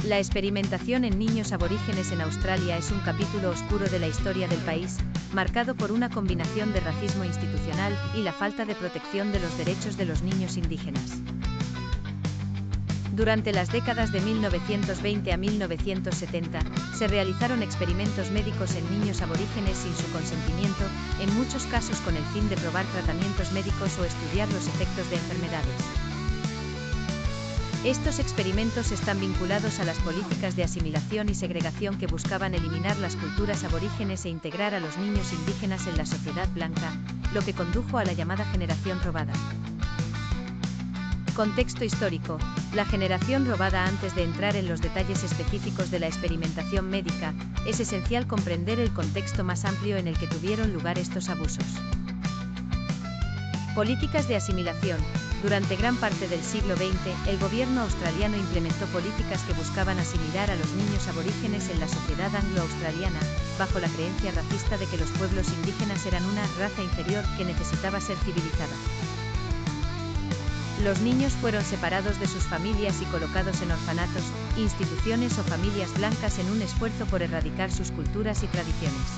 La experimentación en niños aborígenes en Australia es un capítulo oscuro de la historia del país, marcado por una combinación de racismo institucional y la falta de protección de los derechos de los niños indígenas. Durante las décadas de 1920 a 1970, se realizaron experimentos médicos en niños aborígenes sin su consentimiento, en muchos casos con el fin de probar tratamientos médicos o estudiar los efectos de enfermedades. Estos experimentos están vinculados a las políticas de asimilación y segregación que buscaban eliminar las culturas aborígenes e integrar a los niños indígenas en la sociedad blanca, lo que condujo a la llamada generación robada. Contexto histórico. La generación robada. Antes de entrar en los detalles específicos de la experimentación médica, es esencial comprender el contexto más amplio en el que tuvieron lugar estos abusos. Políticas de asimilación. Durante gran parte del siglo XX, el gobierno australiano implementó políticas que buscaban asimilar a los niños aborígenes en la sociedad anglo-australiana, bajo la creencia racista de que los pueblos indígenas eran una raza inferior que necesitaba ser civilizada. Los niños fueron separados de sus familias y colocados en orfanatos, instituciones o familias blancas en un esfuerzo por erradicar sus culturas y tradiciones.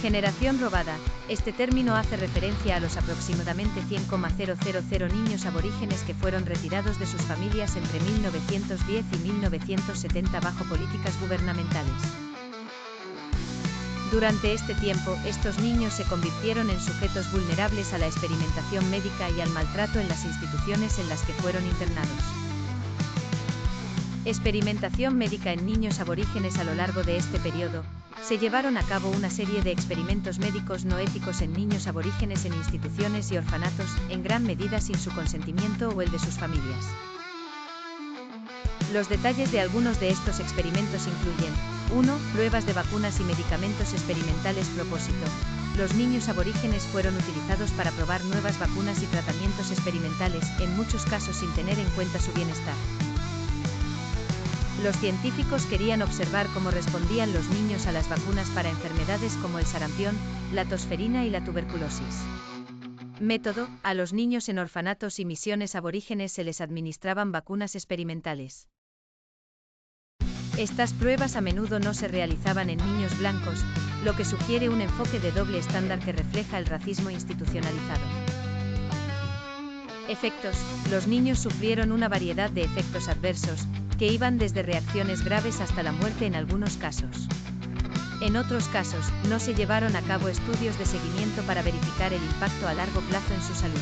Generación robada. Este término hace referencia a los aproximadamente 100,000 niños aborígenes que fueron retirados de sus familias entre 1910 y 1970 bajo políticas gubernamentales. Durante este tiempo, estos niños se convirtieron en sujetos vulnerables a la experimentación médica y al maltrato en las instituciones en las que fueron internados. Experimentación médica en niños aborígenes. A lo largo de este periodo, se llevaron a cabo una serie de experimentos médicos no éticos en niños aborígenes en instituciones y orfanatos, en gran medida sin su consentimiento o el de sus familias. Los detalles de algunos de estos experimentos incluyen: 1. Pruebas de vacunas y medicamentos experimentales. Propósito: los niños aborígenes fueron utilizados para probar nuevas vacunas y tratamientos experimentales, en muchos casos sin tener en cuenta su bienestar. Los científicos querían observar cómo respondían los niños a las vacunas para enfermedades como el sarampión, la tosferina y la tuberculosis. Método: a los niños en orfanatos y misiones aborígenes se les administraban vacunas experimentales. Estas pruebas a menudo no se realizaban en niños blancos, lo que sugiere un enfoque de doble estándar que refleja el racismo institucionalizado. Efectos: los niños sufrieron una variedad de efectos adversos, que iban desde reacciones graves hasta la muerte en algunos casos. En otros casos, no se llevaron a cabo estudios de seguimiento para verificar el impacto a largo plazo en su salud.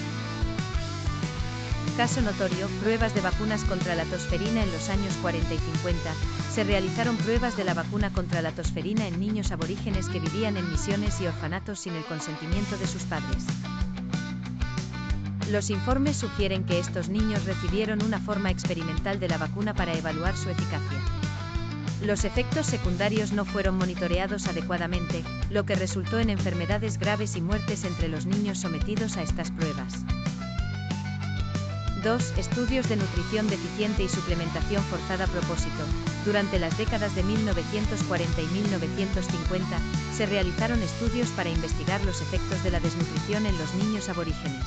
Caso notorio: pruebas de vacunas contra la tosferina. En los años 40 y 50, se realizaron pruebas de la vacuna contra la tosferina en niños aborígenes que vivían en misiones y orfanatos sin el consentimiento de sus padres. Los informes sugieren que estos niños recibieron una forma experimental de la vacuna para evaluar su eficacia. Los efectos secundarios no fueron monitoreados adecuadamente, lo que resultó en enfermedades graves y muertes entre los niños sometidos a estas pruebas. 2. Estudios de nutrición deficiente y suplementación forzada. Propósito: durante las décadas de 1940 y 1950, se realizaron estudios para investigar los efectos de la desnutrición en los niños aborígenes.